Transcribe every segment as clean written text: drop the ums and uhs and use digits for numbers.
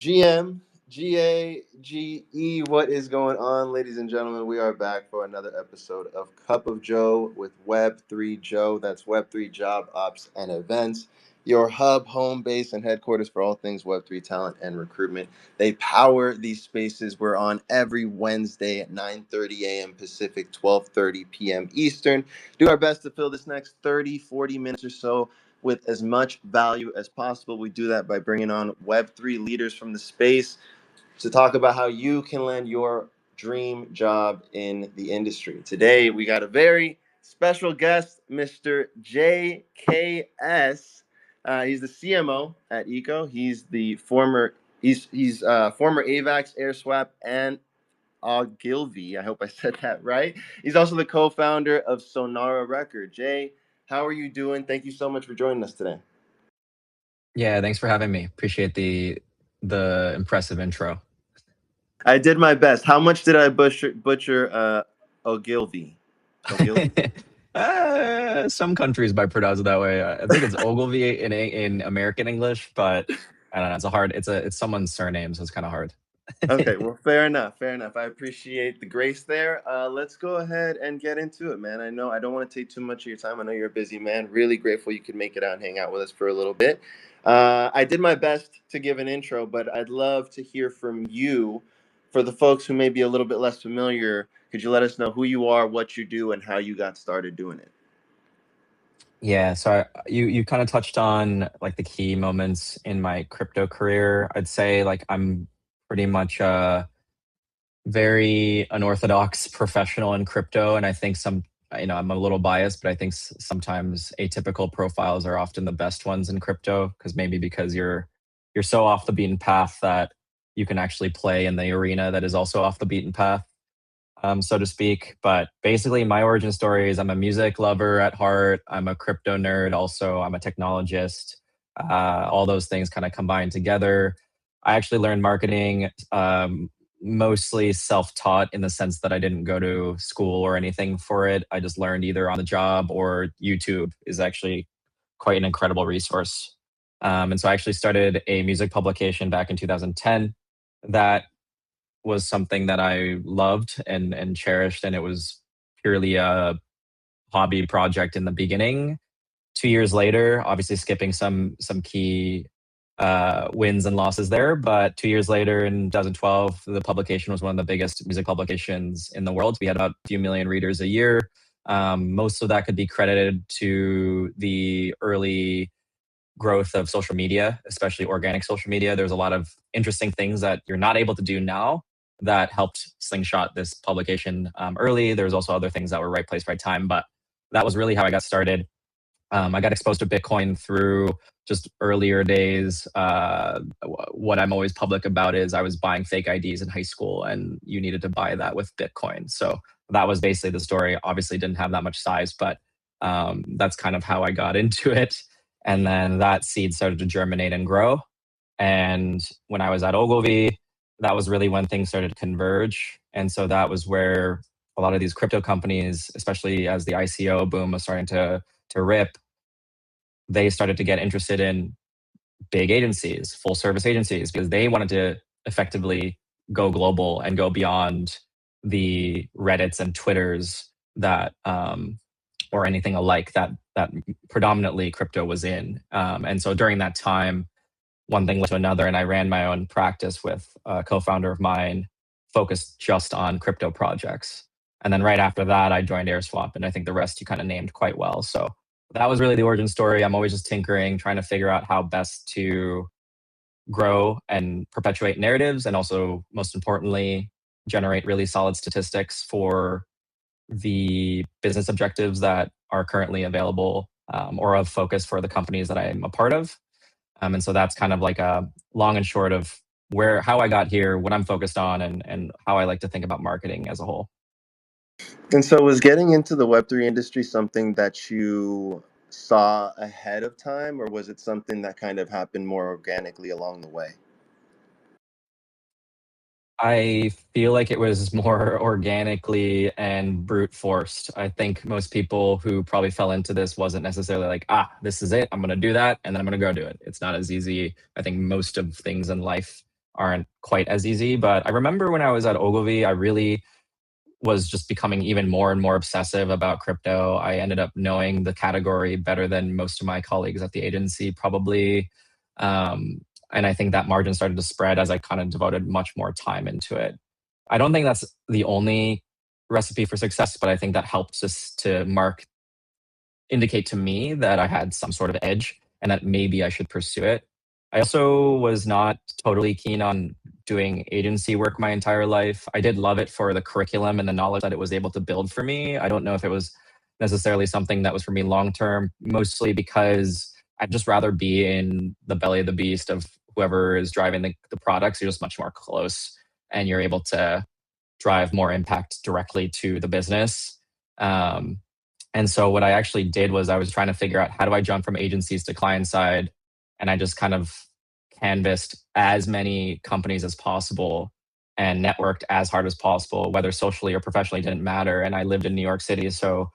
GM, what is going on, ladies and gentlemen? We are back for another episode of Cup of Joe with Web3 Joe. That's Web3 Job Ops and Events, your hub, home base, and headquarters for all things Web3 talent and recruitment. They power these spaces. We're on every Wednesday at 9:30 a.m. Pacific, 12:30 p.m. Eastern. Do our best to fill this next 30, 40 minutes or so with as much value as possible. We do that by bringing on Web3 leaders from the space to talk about how you can land your dream job in the industry. Today, we got a very special guest, Mr. JKS. He's the CMO at Eco. He's the former AVAX, AirSwap, and Ogilvy. I hope I said that right. He's also the co-founder of Sonara Record. Jay, how are you doing? Thank you so much for joining us today. Yeah, thanks for having me. Appreciate the impressive intro. I did my best. How much did I butcher Ogilvy? Ogilvy? Some countries might pronounce it that way. I think it's Ogilvy in American English, but I don't know. It's someone's surname, so it's kind of hard. Okay, well, fair enough. Fair enough. I appreciate the grace there. Let's go ahead and get into it, man. I know I don't want to take too much of your time. I know you're a busy man. Really grateful you could make it out and hang out with us for a little bit. I did my best to give an intro, but I'd love to hear from you. For the folks who may be a little bit less familiar, could you let us know who you are, what you do, and how you got started doing it? Yeah, so you kind of touched on like the key moments in my crypto career. I'd say like I'm pretty much very unorthodox professional in crypto, and I think I'm a little biased, but I think sometimes atypical profiles are often the best ones in crypto because maybe because you're so off the beaten path that you can actually play in the arena that is also off the beaten path, so to speak. But basically, my origin story is I'm a music lover at heart. I'm a crypto nerd. Also, I'm a technologist. All those things kind of combined together. I actually learned marketing mostly self taught in the sense that I didn't go to school or anything for it. I just learned either on the job or YouTube is actually quite an incredible resource. And so I actually started a music publication back in 2010 that was something that I loved and cherished, and it was purely a hobby project in the beginning. 2 years later, obviously skipping some key wins and losses there, but 2 years later in 2012, the publication was one of the biggest music publications in the world. We had about a few million readers a year. Most of that could be credited to the early growth of social media, especially organic social media. There's a lot of interesting things that you're not able to do now that helped slingshot this publication early. There's also other things that were right place, right time, but that was really how I got started. I got exposed to Bitcoin through just earlier days. What I'm always public about is I was buying fake IDs in high school, and you needed to buy that with Bitcoin. So that was basically the story. Obviously, didn't have that much size, but that's kind of how I got into it. And then that seed started to germinate and grow. And when I was at Ogilvy, that was really when things started to converge. And so that was where a lot of these crypto companies, especially as the ICO boom was starting to rip, they started to get interested in big agencies, full service agencies, because they wanted to effectively go global and go beyond the Reddits and Twitters that or anything alike that predominantly crypto was in. And so during that time, one thing led to another, and I ran my own practice with a co-founder of mine focused just on crypto projects. And then right after that, I joined AirSwap, and I think the rest you kind of named quite well. So that was really the origin story. I'm always just tinkering, trying to figure out how best to grow and perpetuate narratives, and also, most importantly, generate really solid statistics for the business objectives that are currently available or of focus for the companies that I'm a part of. And so that's kind of like a long and short of how I got here, what I'm focused on, and how I like to think about marketing as a whole. And so, was getting into the Web3 industry something that you saw ahead of time, or was it something that kind of happened more organically along the way? I feel like it was more organically and brute forced. I think most people who probably fell into this wasn't necessarily like, this is it. I'm going to do that. And then I'm going to go do it. It's not as easy. I think most of things in life aren't quite as easy. But I remember when I was at Ogilvy, I really was just becoming even more and more obsessive about crypto. I ended up knowing the category better than most of my colleagues at the agency, probably. Um, and I think that margin started to spread as I kind of devoted much more time into it. I don't think that's the only recipe for success, but I think that helps us to indicate to me that I had some sort of edge and that maybe I should pursue it. I also was not totally keen on doing agency work my entire life. I did love it for the curriculum and the knowledge that it was able to build for me. I don't know if it was necessarily something that was for me long term, mostly because I'd just rather be in the belly of the beast of whoever is driving the products. You're just much more close and you're able to drive more impact directly to the business. Um, and so what I actually did was I was trying to figure out how do I jump from agencies to client side, and I just kind of canvassed as many companies as possible and networked as hard as possible, whether socially or professionally didn't matter. And I lived in New York City, so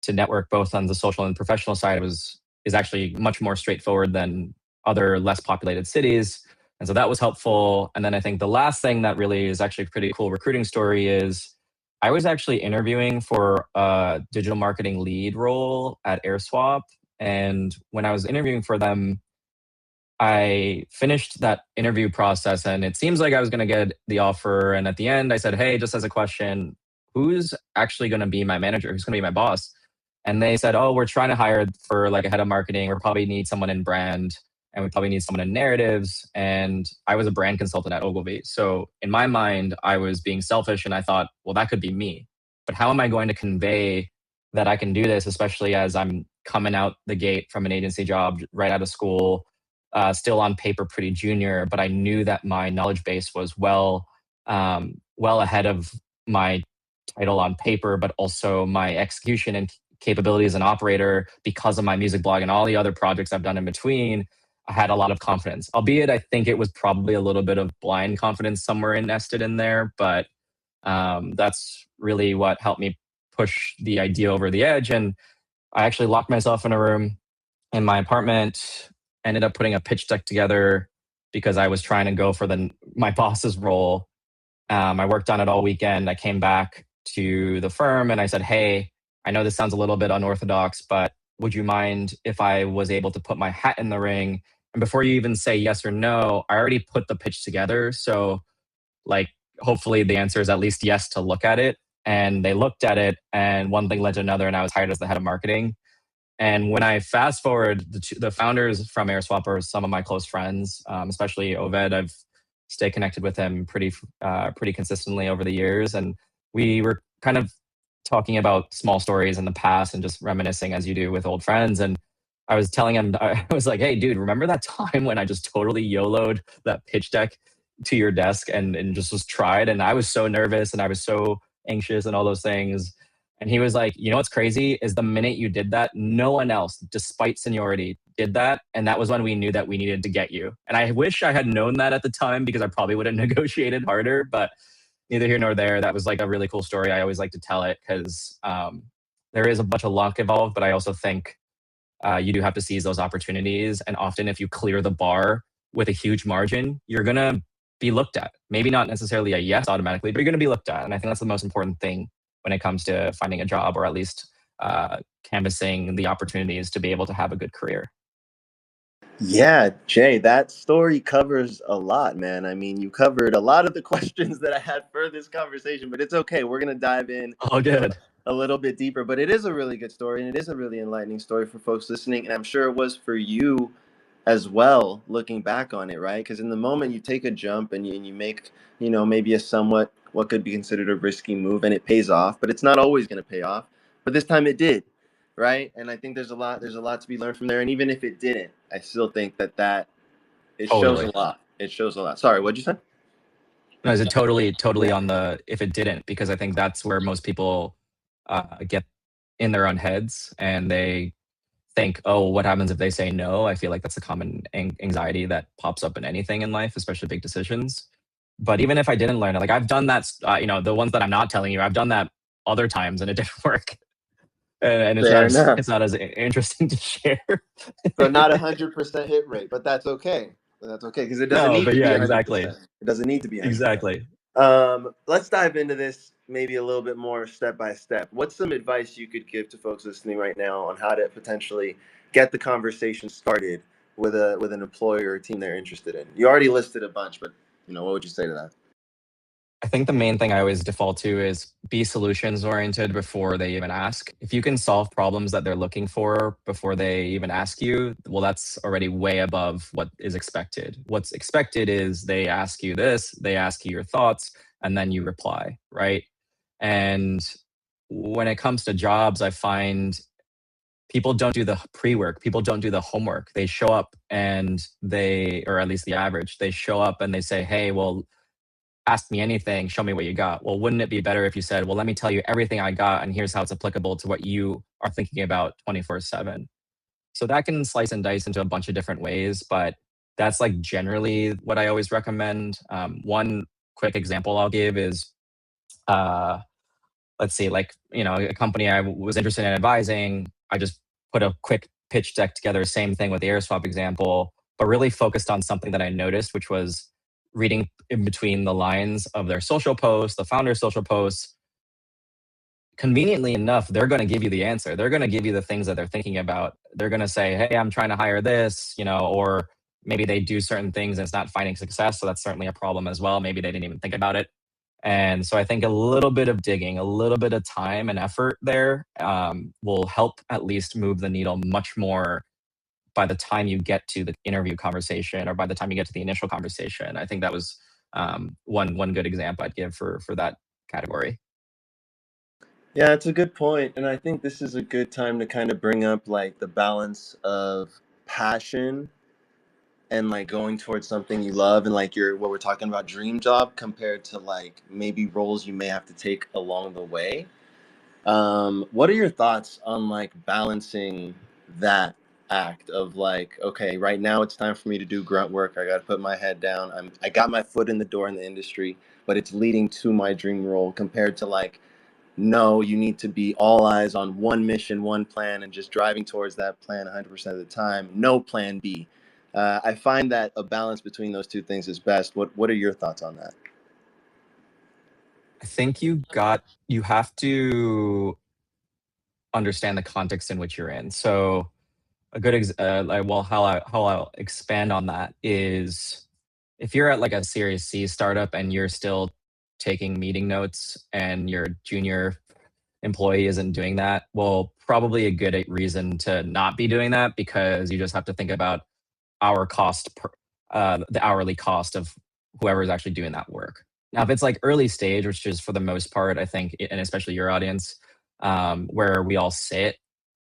to network both on the social and professional side was is actually much more straightforward than other less populated cities. And so that was helpful. And then I think the last thing that really is actually a pretty cool recruiting story is I was actually interviewing for a digital marketing lead role at AirSwap. And when I was interviewing for them, I finished that interview process and it seems like I was going to get the offer. And at the end, I said, hey, just as a question, who's actually going to be my manager? Who's going to be my boss? And they said, oh, we're trying to hire for like a head of marketing. We probably need someone in brand and we probably need someone in narratives. And I was a brand consultant at Ogilvy. So in my mind, I was being selfish and I thought, well, that could be me. But how am I going to convey that I can do this, especially as I'm coming out the gate from an agency job right out of school? Still on paper pretty junior, but I knew that my knowledge base was well ahead of my title on paper, but also my execution and capability as an operator because of my music blog and all the other projects I've done in between. I had a lot of confidence, albeit I think it was probably a little bit of blind confidence somewhere nested in there, but that's really what helped me push the idea over the edge. And I actually locked myself in a room in my apartment, ended up putting a pitch deck together because I was trying to go for my boss's role. I worked on it all weekend. I came back to the firm and I said, hey, I know this sounds a little bit unorthodox, but would you mind if I was able to put my hat in the ring? And before you even say yes or no, I already put the pitch together. So, like, hopefully the answer is at least yes to look at it. And they looked at it, and one thing led to another, and I was hired as the head of marketing. And when I fast forward, the founders from AirSwap are some of my close friends, especially Oved. I've stayed connected with him pretty consistently over the years, and we were kind of talking about small stories in the past and just reminiscing as you do with old friends. And I was telling him, I was like, "Hey, dude, remember that time when I just totally YOLO'd that pitch deck to your desk and just was tried? And I was so nervous and I was so anxious and all those things." And he was like, you know what's crazy is the minute you did that, no one else, despite seniority, did that. And that was when we knew that we needed to get you. And I wish I had known that at the time because I probably would have negotiated harder, but neither here nor there. That was like a really cool story. I always like to tell it because there is a bunch of luck involved, but I also think you do have to seize those opportunities. And often if you clear the bar with a huge margin, you're going to be looked at. Maybe not necessarily a yes automatically, but you're going to be looked at. And I think that's the most important thing when it comes to finding a job, or at least canvassing the opportunities to be able to have a good career. Yeah, Jay, that story covers a lot, man. I mean, you covered a lot of the questions that I had for this conversation, but it's okay. We're going to dive in Oh, good. a little bit deeper, but it is a really good story and it is a really enlightening story for folks listening. And I'm sure it was for you as well, looking back on it, right? Because in the moment you take a jump and you make, maybe a somewhat what could be considered a risky move and it pays off, but it's not always going to pay off. But this time it did, right? And I think there's a lot to be learned from there. And even if it didn't, I still think that it shows Totally. a lot. It shows a lot. Sorry, what'd you say? No, is it totally Yeah. on the if it didn't? Because I think that's where most people get in their own heads and they think, oh, what happens if they say no? I feel like that's a common anxiety that pops up in anything in life, especially big decisions. But even if I didn't learn it, like I've done that, the ones that I'm not telling you, I've done that other times and it didn't work. And Fair enough. it's not as interesting to share. So not 100% hit rate, but that's okay. That's okay, because it doesn't No, need but to be yeah, 100%. exactly. It doesn't need to be 100%. Exactly. Let's dive into this maybe a little bit more step by step. What's some advice you could give to folks listening right now on how to potentially get the conversation started with an employer or a team they're interested in? You already listed a bunch, but what would you say to that? I think the main thing I always default to is be solutions oriented before they even ask. If you can solve problems that they're looking for before they even ask you, well, that's already way above what is expected. What's expected is they ask you this, they ask you your thoughts, and then you reply, right? And when it comes to jobs, I find people don't do the pre-work, people don't do the homework. They show up and they, or at least the average, they show up and they say, hey, well, ask me anything, show me what you got. Well, wouldn't it be better if you said, well, let me tell you everything I got and here's how it's applicable to what you are thinking about 24/7. So that can slice and dice into a bunch of different ways, but that's like generally what I always recommend. One quick example I'll give is, uh, let's see, like, a company I was interested in advising, I just put a quick pitch deck together, same thing with the AirSwap example, but really focused on something that I noticed, which was reading in between the lines of their social posts, the founder's social posts. Conveniently enough, they're going to give you the answer. They're going to give you the things that they're thinking about. They're going to say, hey, I'm trying to hire this, or maybe they do certain things and it's not finding success. So that's certainly a problem as well. Maybe they didn't even think about it. And so I think a little bit of digging, a little bit of time and effort there will help at least move the needle much more by the time you get to the interview conversation or by the time you get to the initial conversation. I think that was one good example I'd give for that category. Yeah, it's a good point, and I think this is a good time to kind of bring up like the balance of passion and like going towards something you love and like your what we're talking about dream job compared to like maybe roles you may have to take along the way. What are your thoughts on like balancing that act of like, okay, right now it's time for me to do grunt work. I got to put my head down. I got my foot in the door in the industry, but it's leading to my dream role compared to like, no, you need to be all eyes on one mission, one plan, and just driving towards that plan 100% of the time. No plan B. I find that a balance between those two things is best. What are your thoughts on that? I think you have to understand the context in which you're in. So a good well, how I'll expand on that is if you're at like a Series C startup and you're still taking meeting notes and your junior employee isn't doing that, well, probably a good reason to not be doing that because you just have to think about our cost per, the hourly cost of whoever is actually doing that work. Now, if it's like early stage, which is for the most part, I think, and especially your audience, where we all sit,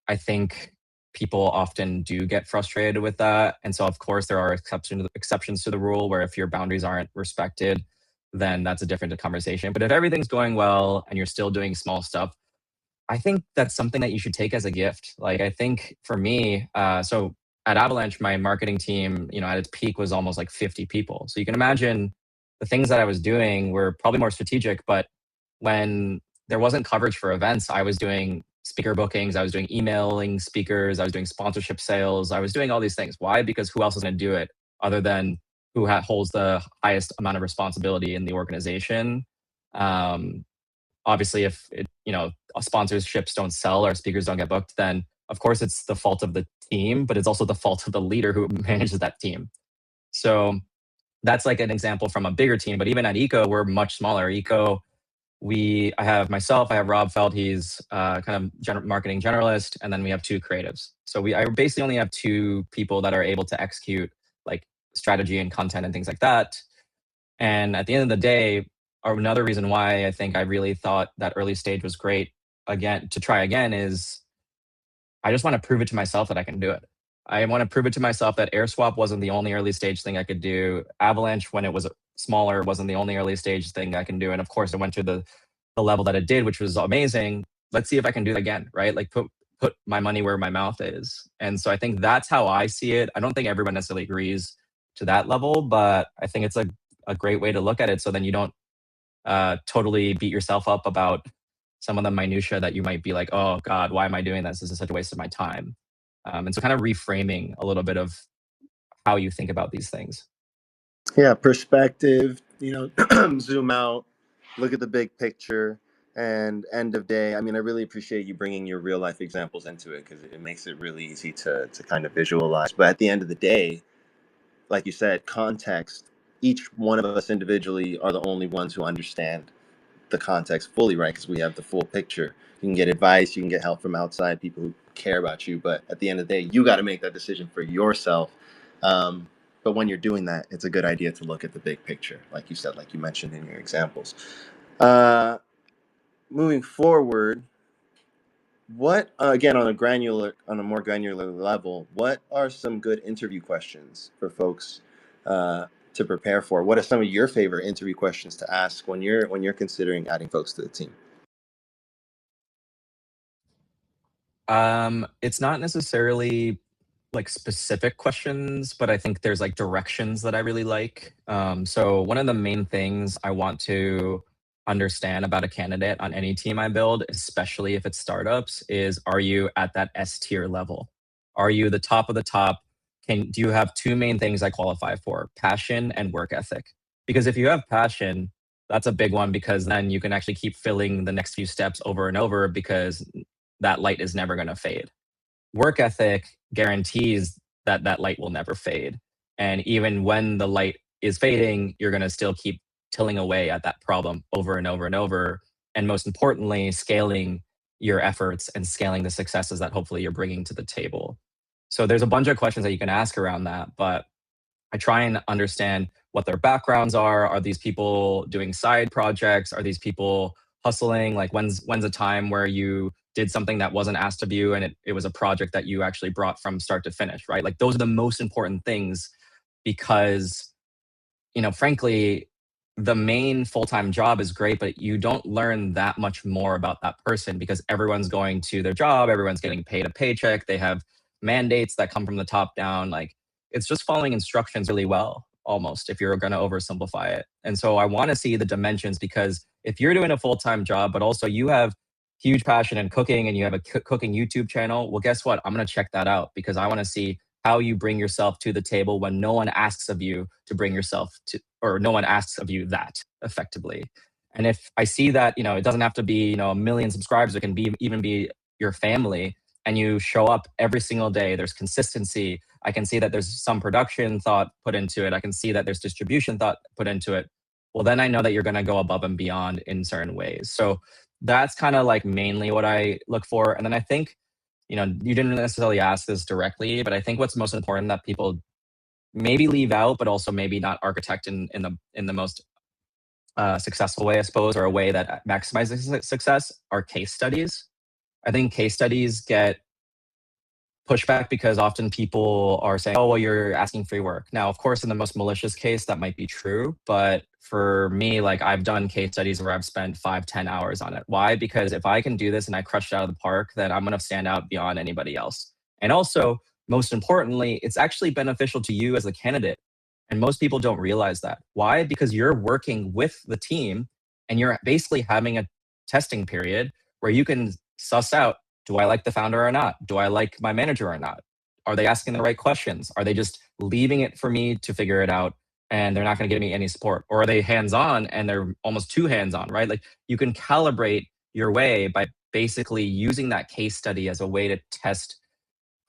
I think people often do get frustrated with that. And so, of course, there are exceptions to the rule where if your boundaries aren't respected, then that's a different conversation. But if everything's going well and you're still doing small stuff, I think that's something that you should take as a gift. Like, I think for me, so at Avalanche, my marketing team, at its peak was almost like 50 people. So you can imagine the things that I was doing were probably more strategic, but when there wasn't coverage for events, I was doing speaker bookings, I was doing emailing speakers, I was doing sponsorship sales, I was doing all these things. Why? Because who else is going to do it other than who holds the highest amount of responsibility in the organization? Um, Obviously, if sponsorships don't sell or speakers don't get booked, then of course it's the fault of the team, but it's also the fault of the leader who manages that team. So that's like an example from a bigger team. But even at Eco, we're much smaller. Eco, I have myself, I have Rob Felt, he's kind of marketing generalist, and then we have two creatives. So I basically only have two people that are able to execute like strategy and content and things like that. And at the end of the day, or another reason why I think I really thought that early stage was great again to try again is I just want to prove it to myself that I can do it. I want to prove it to myself that AirSwap wasn't the only early stage thing I could do. Avalanche, when it was smaller, wasn't the only early stage thing I can do. And of course, it went to the level that it did, which was amazing. Let's see if I can do it again, right? Like put my money where my mouth is. And so I think that's how I see it. I don't think everyone necessarily agrees to that level, but I think it's a great way to look at it. So then you don't totally beat yourself up about some of the minutia that you might be like, oh God, why am I doing this? This is such a waste of my time. And so kind of reframing a little bit of how you think about these things. Yeah, perspective, zoom out, look at the big picture, and end of day. I mean, I really appreciate you bringing your real life examples into it because it makes it really easy to kind of visualize. But at the end of the day, like you said, context, each one of us individually are the only ones who understand the context fully, right? Because we have the full picture. You can get advice, you can get help from outside people who care about you, but at the end of the day, you got to make that decision for yourself. But when you're doing that, it's a good idea to look at the big picture, like you said, like you mentioned in your examples. Uh, Moving forward, what again on a more granular level, what are some good interview questions for folks to prepare for? What are some of your favorite interview questions to ask when you're considering adding folks to the team? It's not necessarily like specific questions, but I think there's like directions that I really like. So one of the main things I want to understand about a candidate on any team I build, especially if it's startups, is are you at that S tier level? Are you the top of the top? Do you have two main things I qualify for? Passion and work ethic. Because if you have passion, that's a big one because then you can actually keep filling the next few steps over and over because that light is never going to fade. Work ethic guarantees that that light will never fade. And even when the light is fading, you're going to still keep tilling away at that problem over and over and over. And most importantly, scaling your efforts and scaling the successes that hopefully you're bringing to the table. So there's a bunch of questions that you can ask around that, but I try and understand what their backgrounds are. Are these people doing side projects? Are these people hustling? Like when's a time where you did something that wasn't asked of you and it was a project that you actually brought from start to finish, right? Like those are the most important things because, frankly, the main full-time job is great, but you don't learn that much more about that person because everyone's going to their job, everyone's getting paid a paycheck, they have mandates that come from the top down. Like it's just following instructions really well, almost, if you're going to oversimplify it. And so I want to see the dimensions because if you're doing a full-time job, but also you have huge passion in cooking and you have a cooking YouTube channel, well, guess what? I'm going to check that out because I want to see how you bring yourself to the table when no one asks of you to bring yourself to, or no one asks of you that effectively. And if I see that, it doesn't have to be, a million subscribers, it can be even be your family and you show up every single day, there's consistency. I can see that there's some production thought put into it. I can see that there's distribution thought put into it. Well, then I know that you're going to go above and beyond in certain ways. So that's kind of like mainly what I look for. And then I think, you didn't necessarily ask this directly, but I think what's most important that people maybe leave out, but also maybe not architect in the most successful way, I suppose, or a way that maximizes success are case studies. I think case studies get pushback because often people are saying, oh, well, you're asking free work. Now, of course, in the most malicious case, that might be true. But for me, like I've done case studies where I've spent 5, 10 hours on it. Why? Because if I can do this and I crush it out of the park, then I'm going to stand out beyond anybody else. And also, most importantly, it's actually beneficial to you as a candidate. And most people don't realize that. Why? Because you're working with the team and you're basically having a testing period where you can suss out, do I like the founder or not? Do I like my manager or not? Are they asking the right questions? Are they just leaving it for me to figure it out and they're not going to give me any support? Or are they hands on and they're almost too hands on, right? Like you can calibrate your way by basically using that case study as a way to test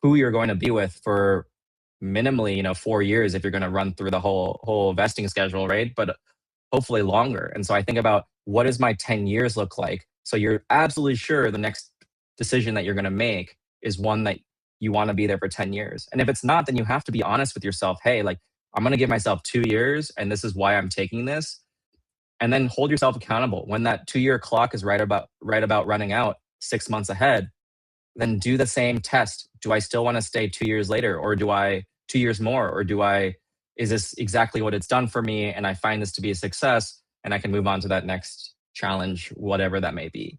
who you're going to be with for minimally, 4 years if you're going to run through the whole vesting schedule, right? But hopefully longer. And so I think about what does my 10 years look like? So you're absolutely sure the next decision that you're going to make is one that you want to be there for 10 years. And if it's not, then you have to be honest with yourself. Hey, like I'm going to give myself 2 years and this is why I'm taking this. And then hold yourself accountable. When that 2 year clock is right about running out 6 months ahead, then do the same test. Do I still want to stay 2 years later or do I 2 years more? Or is this exactly what it's done for me? And I find this to be a success and I can move on to that next challenge, whatever that may be.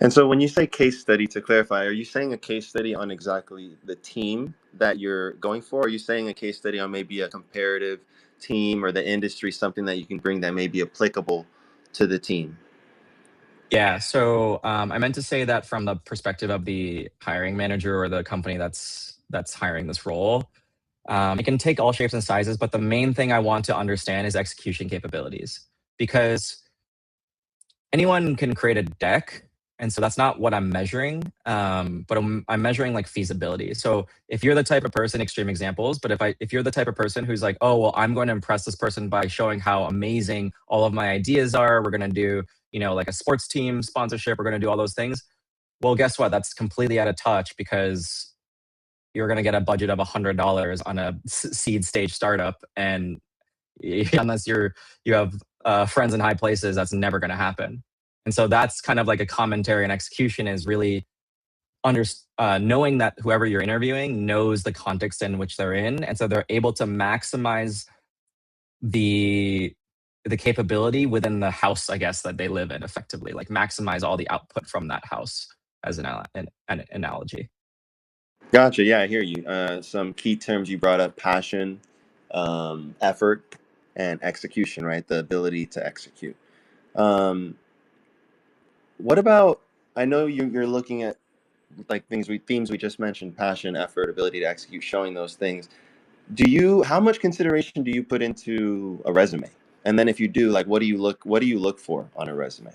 And so when you say case study, to clarify, are you saying a case study on exactly the team that you're going for? Or are you saying a case study on maybe a comparative team or the industry, something that you can bring that may be applicable to the team? Yeah. So I meant to say that from the perspective of the hiring manager or the company that's hiring this role. It can take all shapes and sizes, but the main thing I want to understand is execution capabilities, because anyone can create a deck. And so that's not what I'm measuring, but I'm measuring like feasibility. So if you're the type of person, extreme examples, but if you're the type of person who's like, oh, well, I'm going to impress this person by showing how amazing all of my ideas are. We're going to do, like a sports team sponsorship. We're going to do all those things. Well, guess what? That's completely out of touch, because you're going to get a budget of $100 on a seed stage startup. And unless you have friends in high places, that's never going to happen. And so that's kind of like a commentary on execution, is really knowing that whoever you're interviewing knows the context in which they're in, and so they're able to maximize the capability within the house, I guess, that they live in, effectively, like maximize all the output from that house, as an analogy. Gotcha. Yeah, I hear you. Some key terms you brought up: passion, effort, and execution. Right, the ability to execute. Um, what about? I know you're looking at like themes we just mentioned: passion, effort, ability to execute. Showing those things. How much consideration do you put into a resume? And then if you do, like, what do you look for on a resume?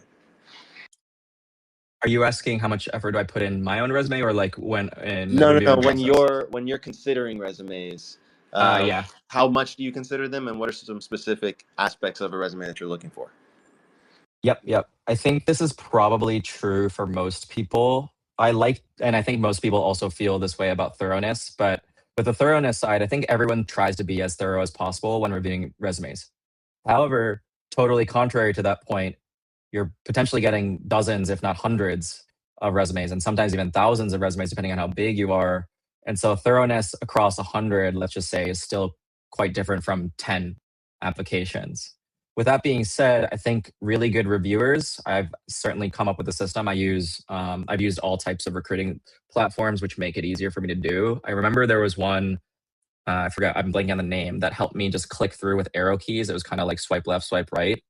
Are you asking how much effort do I put in my own resume, or like when in the No, no, no. reviewing process? When you're considering resumes, Yeah. how much do you consider them, and what are some specific aspects of a resume that you're looking for? Yep, yep. I think this is probably true for most people. And I think most people also feel this way about thoroughness. But with the thoroughness side, I think everyone tries to be as thorough as possible when reviewing resumes. However, totally contrary to that point, you're potentially getting dozens, if not hundreds, of resumes, and sometimes even thousands of resumes, depending on how big you are. And so thoroughness across 100, let's just say, is still quite different from 10 applications. With that being said, I think really good reviewers, I've certainly come up with a system. I've used all types of recruiting platforms, which make it easier for me to do. I remember there was one, I forgot, I'm blanking on the name, that helped me just click through with arrow keys. It was kind of like swipe left, swipe right.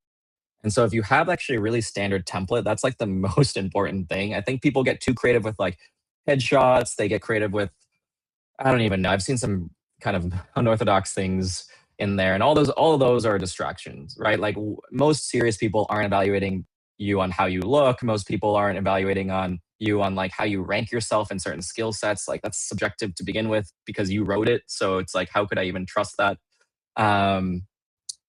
And so if you have actually a really standard template, that's like the most important thing. I think people get too creative with like headshots. They get creative with, I don't even know. I've seen some kind of unorthodox things in there, and all of those are distractions, right? Like most serious people aren't evaluating you on how you look. Most people aren't evaluating on you on like how you rank yourself in certain skill sets. Like that's subjective to begin with, because you wrote it. So it's like, how could I even trust that? Um,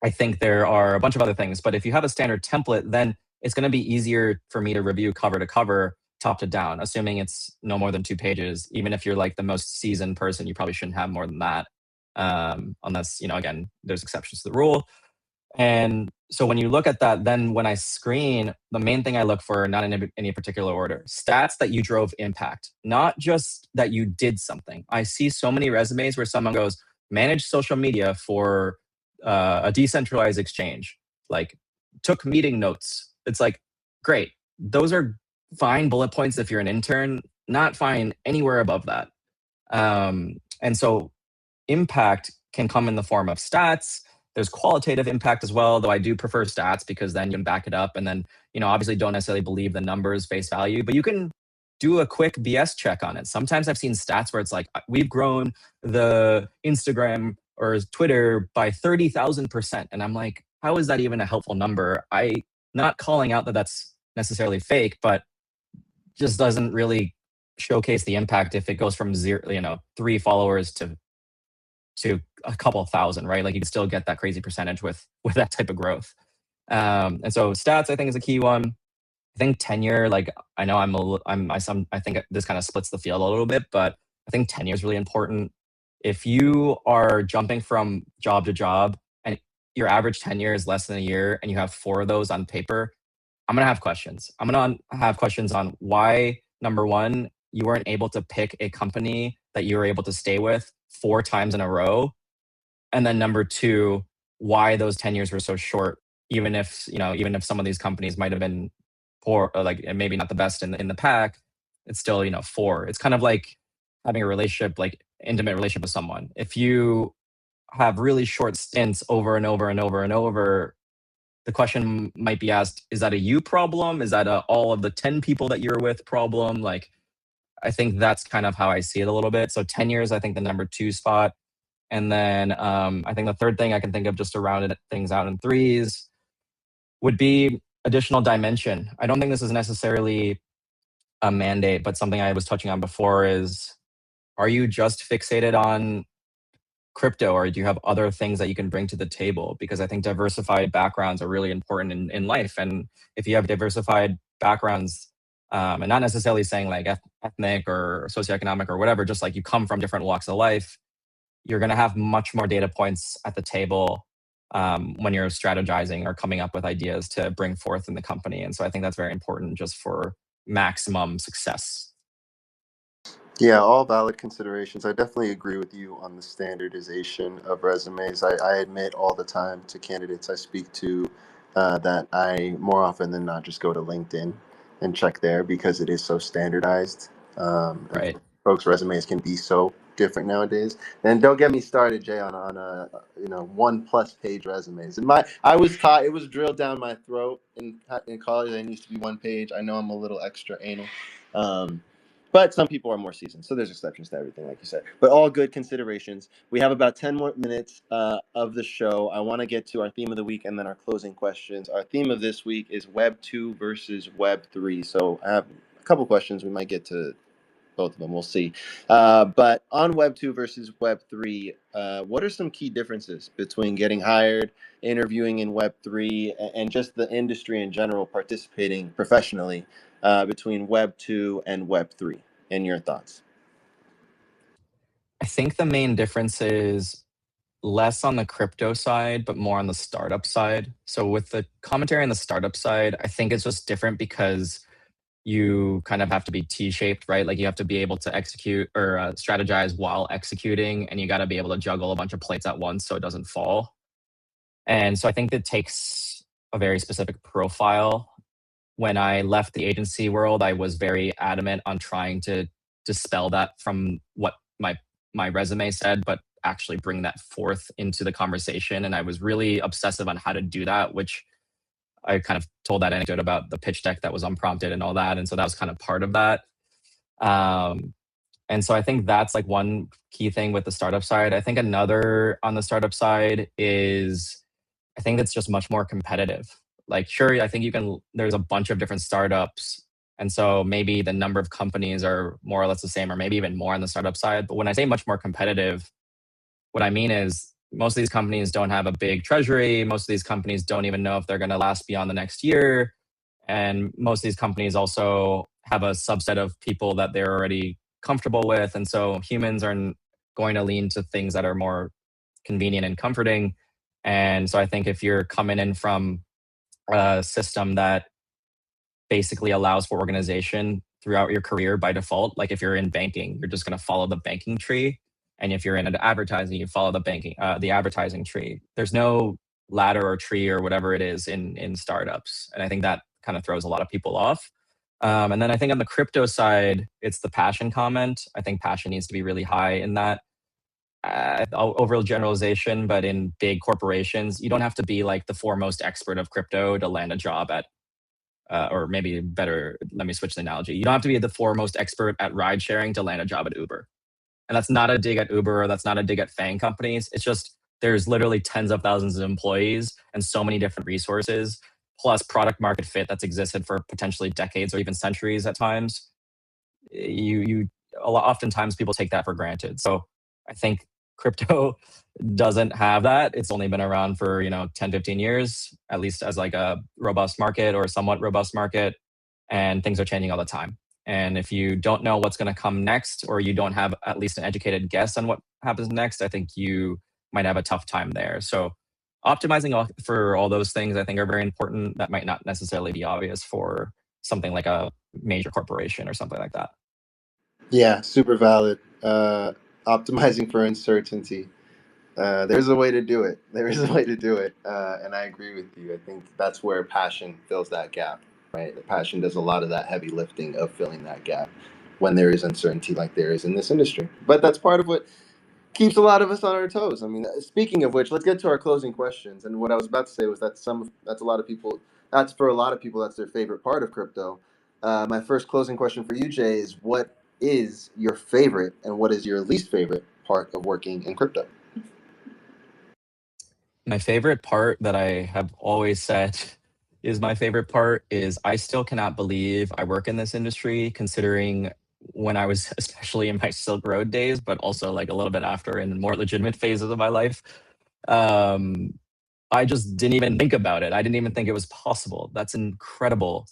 I think there are a bunch of other things, but if you have a standard template, then it's going to be easier for me to review cover to cover, top to down, assuming it's no more than 2 pages. Even if you're like the most seasoned person, you probably shouldn't have more than that, unless, again, there's exceptions to the rule. And so when you look at that, then when I screen, the main thing I look for, not in any particular order, stats that you drove impact, not just that you did something. I see so many resumes where someone goes, manage social media for a decentralized exchange, like took meeting notes. It's like, great. Those are fine bullet points if you're an intern, not fine anywhere above that. And so impact can come in the form of stats. There's qualitative impact as well, though I do prefer stats, because then you can back it up, and then, obviously don't necessarily believe the numbers face value, but you can do a quick BS check on it. Sometimes I've seen stats where it's like, we've grown the Instagram or Twitter by 30,000%. And I'm like, how is that even a helpful number? Not calling out that that's necessarily fake, but just doesn't really showcase the impact if it goes from 3 followers to a couple thousand, right? Like you can still get that crazy percentage with that type of growth. And so stats, I think, is a key one. I think tenure, like I know I think this kind of splits the field a little bit, but I think tenure is really important. If you are jumping from job to job and your average tenure is less than a year and you have 4 of those on paper, I'm going to have questions. I'm going to have questions on why, number one, you weren't able to pick a company that you were able to stay with 4 times in a row. And then number two, why those tenures were so short, even if some of these companies might have been poor, or like maybe not the best in the pack, it's still, 4. It's kind of like having a relationship, like intimate relationship with someone. If you have really short stints over and over and over and over, the question might be asked, is that a you problem? Is that all of the 10 people that you're with problem? Like, I think that's kind of how I see it a little bit. So 10 years, I think the number 2 spot. And then I think the third thing I can think of just to round things out in threes would be additional dimension. I don't think this is necessarily a mandate, but something I was touching on before is, are you just fixated on crypto, or do you have other things that you can bring to the table? Because I think diversified backgrounds are really important in life. And if you have diversified backgrounds, and not necessarily saying like ethnic or socioeconomic or whatever, just like you come from different walks of life, you're going to have much more data points at the table when you're strategizing or coming up with ideas to bring forth in the company. And so I think that's very important just for maximum success. Yeah, all valid considerations. I definitely agree with you on the standardization of resumes. I admit all the time to candidates I speak to that I more often than not just go to LinkedIn and check there because it is so standardized. And Right. folks' resumes can be so different nowadays. And don't get me started, Jay, on one plus page resumes. And I was taught, it was drilled down my throat in college. It needs to be one page. I know I'm a little extra anal. Um, but some people are more seasoned, so there's exceptions to everything, like you said. But all good considerations. We have about 10 more minutes of the show. I want to get to our theme of the week and then our closing questions. Our theme of this week is Web 2 versus Web 3. So I have a couple questions. We might get to both of them. We'll see. But on Web 2 versus Web 3, what are some key differences between getting hired, interviewing in Web 3, and just the industry in general participating professionally between Web 2 and Web 3? In your thoughts? I think the main difference is less on the crypto side, but more on the startup side. So with the commentary on the startup side, I think it's just different because you kind of have to be T-shaped, right? Like you have to be able to execute or strategize while executing, and you got to be able to juggle a bunch of plates at once so it doesn't fall. And so I think it takes a very specific profile. When I left the agency world, I was very adamant on trying to dispel that from what my resume said, but actually bring that forth into the conversation. And I was really obsessive on how to do that, which I kind of told that anecdote about the pitch deck that was unprompted and all that. And so that was kind of part of that. Um, and so I think that's like one key thing with the startup side. I think another on the startup side is I think it's just much more competitive. Like, sure, I think there's a bunch of different startups. And so maybe the number of companies are more or less the same, or maybe even more on the startup side. But when I say much more competitive, what I mean is most of these companies don't have a big treasury. Most of these companies don't even know if they're going to last beyond the next year. And most of these companies also have a subset of people that they're already comfortable with. And so humans are going to lean to things that are more convenient and comforting. And so I think if you're coming in from a system that basically allows for organization throughout your career by default, like if you're in banking, you're just going to follow the banking tree. And if you're in advertising, you follow the advertising tree. There's no ladder or tree or whatever it is in startups. And I think that kind of throws a lot of people off. And then I think on the crypto side, it's the passion comment. I think passion needs to be really high in that. Overall generalization, but in big corporations, you don't have to be like the foremost expert of crypto to land a job at, or maybe better, let me switch the analogy. You don't have to be the foremost expert at ride sharing to land a job at Uber. And that's not a dig at Uber, or that's not a dig at FANG companies. It's just there's literally tens of thousands of employees and so many different resources, plus product market fit that's existed for potentially decades or even centuries at times. You oftentimes people take that for granted. So I think crypto doesn't have that. It's only been around for 10, 15 years, at least as like a robust market or somewhat robust market, and things are changing all the time. And if you don't know what's going to come next, or you don't have at least an educated guess on what happens next, I think you might have a tough time there. So optimizing for all those things I think are very important. That might not necessarily be obvious for something like a major corporation or something like that. Yeah, super valid. Optimizing for uncertainty. There's a way to do it. There is a way to do it, and I agree with you. I think that's where passion fills that gap, right? The passion does a lot of that heavy lifting of filling that gap when there is uncertainty, like there is in this industry. But that's part of what keeps a lot of us on our toes. I mean, speaking of which, let's get to our closing questions. And what I was about to say was that's a lot of people. That's for a lot of people. That's their favorite part of crypto. My first closing question for you, Jay, is what is your favorite and what is your least favorite part of working in crypto? My favorite part that I have always said is my favorite part is I still cannot believe I work in this industry, considering when I was especially in my Silk Road days, but also like a little bit after in more legitimate phases of my life. Um, I just didn't even think about it. I didn't even think it was possible. That's incredible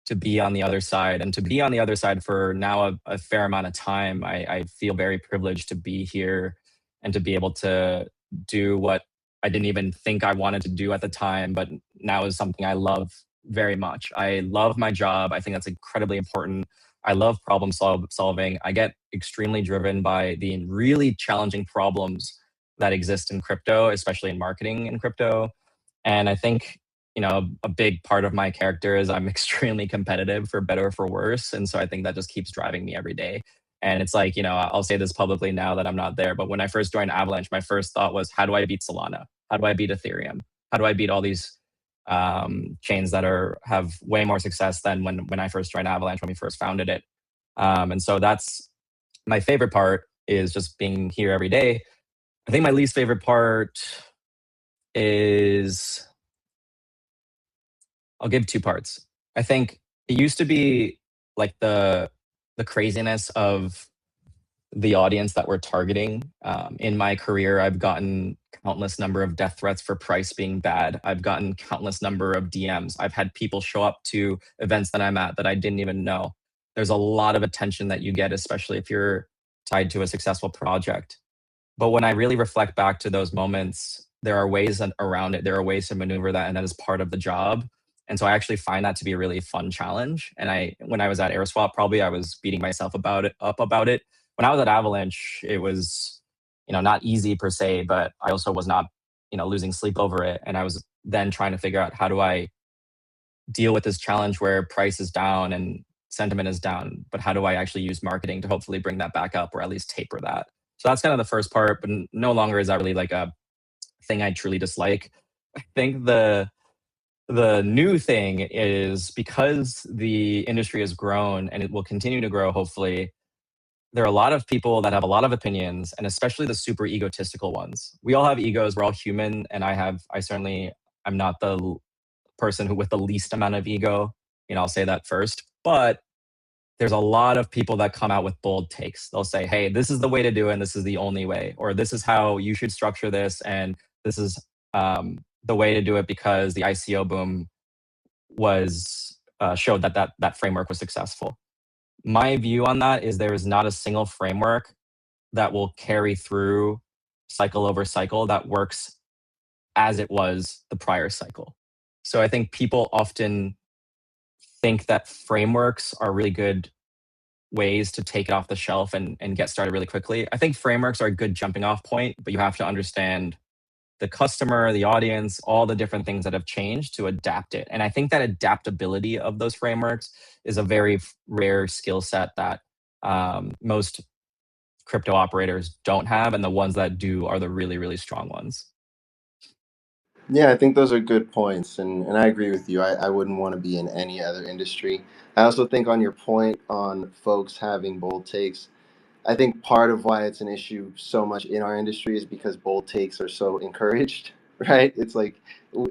to be on the other side, and to be on the other side for now a fair amount of time. I feel very privileged to be here and to be able to do what I didn't even think I wanted to do at the time, but now is something I love very much. I love my job. I think that's incredibly important. I love solving. I get extremely driven by the really challenging problems that exist in crypto, especially in marketing in crypto. And I think, a big part of my character is I'm extremely competitive for better or for worse. And so I think that just keeps driving me every day. And it's like, I'll say this publicly now that I'm not there, but when I first joined Avalanche, my first thought was, how do I beat Solana? How do I beat Ethereum? How do I beat all these chains that have way more success than when I first joined Avalanche, when we first founded it? And so that's my favorite part, is just being here every day. I think my least favorite part is, I'll give two parts. I think it used to be like the craziness of the audience that we're targeting. In my career, I've gotten countless number of death threats for price being bad. I've gotten countless number of DMs. I've had people show up to events that I'm at that I didn't even know. There's a lot of attention that you get, especially if you're tied to a successful project. But when I really reflect back to those moments, there are ways around it. There are ways to maneuver that, and that is part of the job. And so I actually find that to be a really fun challenge. And when I was at AirSwap, probably I was beating myself up about it. When I was at Avalanche, it was, not easy per se, but I also was not, losing sleep over it. And I was then trying to figure out, how do I deal with this challenge where price is down and sentiment is down, but how do I actually use marketing to hopefully bring that back up, or at least taper that? So that's kind of the first part, but no longer is that really like a thing I truly dislike. I think the new thing is, because the industry has grown and it will continue to grow, hopefully, there are a lot of people that have a lot of opinions, and especially the super egotistical ones. We all have egos. We're all human, and I certainly, I'm not the person who with the least amount of ego. I'll say that first. But there's a lot of people that come out with bold takes. They'll say, hey, this is the way to do it, and this is the only way, or this is how you should structure this, and this is the way to do it because the ICO boom was showed that framework was successful. My view on that is there is not a single framework that will carry through cycle over cycle that works as it was the prior cycle. So I think people often think that frameworks are really good ways to take it off the shelf and get started really quickly. I think frameworks are a good jumping off point, but you have to understand the customer, the audience, all the different things that have changed to adapt it. And I think that adaptability of those frameworks is a very rare skill set that most crypto operators don't have. And the ones that do are the really, really strong ones. Yeah, I think those are good points, and I agree with you. I wouldn't want to be in any other industry. I also think on your point on folks having bold takes, I think part of why it's an issue so much in our industry is because bold takes are so encouraged, right? It's like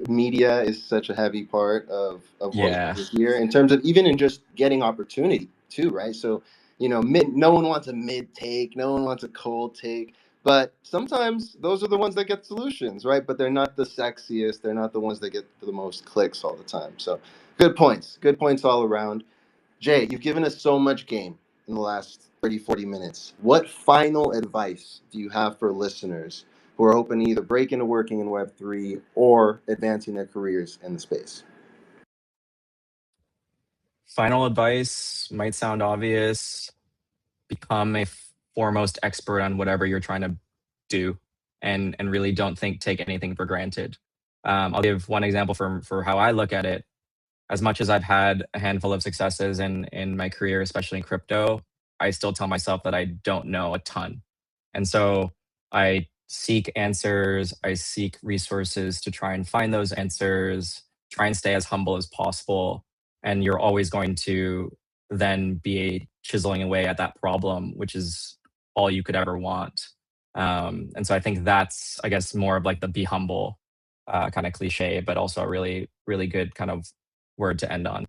media is such a heavy part of what Yeah. we hear in terms of even in just getting opportunity too, right? So, no one wants a mid take, no one wants a cold take, but sometimes those are the ones that get solutions, right? But they're not the sexiest, they're not the ones that get the most clicks all the time. So, good points all around. Jay, you've given us so much game in the last 30, 40 minutes. What final advice do you have for listeners who are hoping to either break into working in Web3 or advancing their careers in the space? Final advice might sound obvious: become a foremost expert on whatever you're trying to do, and really don't take anything for granted. I'll give one example for how I look at it. As much as I've had a handful of successes in my career, especially in crypto, I still tell myself that I don't know a ton. And so I seek answers, I seek resources to try and find those answers, try and stay as humble as possible. And you're always going to then be chiseling away at that problem, which is all you could ever want. And so I think that's, I guess, more of like the be humble. kind of cliche, but also a really, really good kind of word to end on.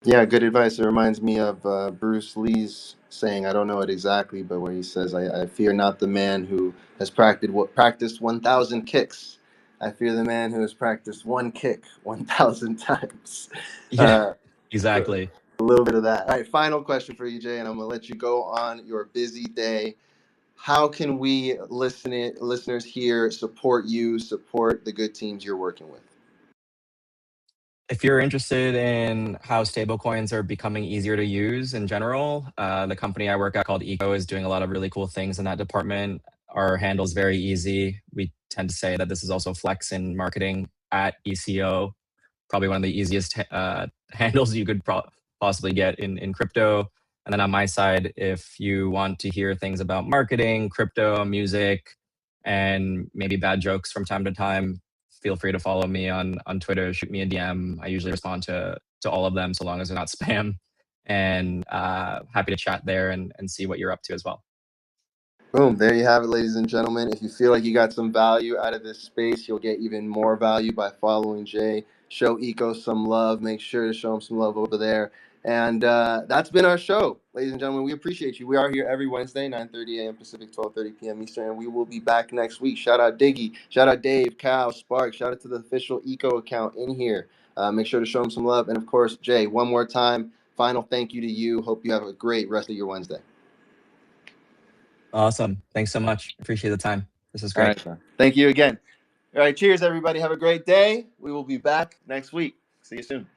Yeah, good advice. It reminds me of Bruce Lee's saying, I don't know it exactly, but where he says, I fear not the man who has practiced 1,000 kicks. I fear the man who has practiced one kick 1,000 times. Yeah, Uh, exactly. a little bit of that. All right, final question for you, Jay, and I'm going to let you go on your busy day. How can we listeners here support you, support the good teams you're working with? If you're interested in how stablecoins are becoming easier to use in general, the company I work at called Eco is doing a lot of really cool things in that department. Our handle is very easy. We tend to say that this is also flex in marketing at ECO, probably one of the easiest handles you could possibly get in crypto. And then on my side, if you want to hear things about marketing, crypto, music, and maybe bad jokes from time to time, feel free to follow me on Twitter. Shoot me a DM. I usually respond to all of them, so long as they're not spam. And happy to chat there and see what you're up to as well. Boom, there you have it, ladies and gentlemen. If you feel like you got some value out of this space, you'll get even more value by following Jay. Show Eco some love. Make sure to show him some love over there. And that's been our show, ladies and gentlemen. We appreciate you. We are here every Wednesday, 9:30 a.m. Pacific, 12:30 p.m. Eastern, and we will be back next week. Shout out Diggy. Shout out Dave, Cal, Spark. Shout out to the official Eco account in here. Make sure to show him some love. And, of course, Jay, one more time, final thank you to you. Hope you have a great rest of your Wednesday. Awesome. Thanks so much. Appreciate the time. This is All great. right, man. Thank you again. All right, cheers, everybody. Have a great day. We will be back next week. See you soon.